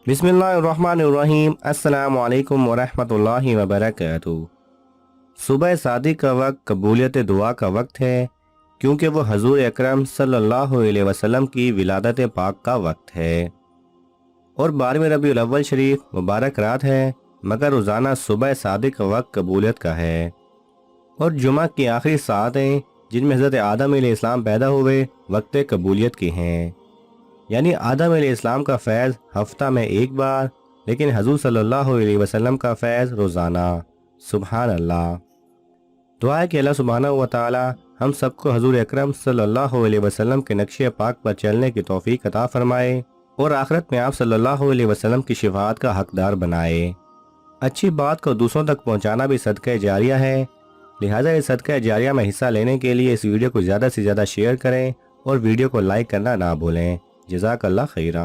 बिस्मिल्लाहिर्रहमानिर्रहीम। अस्सलामु अलैकुम वरहमतुल्लाहि वबरकातुहू। सुबह सादिक का वक्त कबूलियत दुआ का वक्त है, क्योंकि वो हजूर अकरम सल्लल्लाहु अलैहि वसल्लम की विलादत पाक का वक्त है और 12वें रबीउल अव्वल शरीफ मुबारक रात है। मगर रोज़ाना सुबह सादिक का वक्त कबूलियत का है और जुमा की आखिरी सातें जिनमें हज़रत आदम अलैहिस्सलाम पैदा हुए वक्त कबूलियत की हैं। यानी आदम अलैहिस्सलाम का फैज़ हफ्ता में एक बार, लेकिन हजूर सल्लल्लाहु अलैहि वसल्लम का फैज़ रोज़ाना। सुभान अल्लाह। दुआ है कि अल्लाह सुब्हानहू व तआला हम सबको हजूर अकरम सल्लल्लाहु अलैहि वसल्लम के नक्शे पाक पर चलने की तौफीक अता फरमाए और आखिरत में आप सल्लल्लाहु अलैहि वसल्लम की शिफाअत का हकदार बनाए। अच्छी बात को दूसरों तक पहुँचाना भी सदका जारिया है, लिहाजा इस सदका जारिया में हिस्सा लेने के लिए इस वीडियो को ज़्यादा से ज़्यादा शेयर करें और वीडियो को लाइक करना ना भूलें। जज़ाकल्लाह खैरा।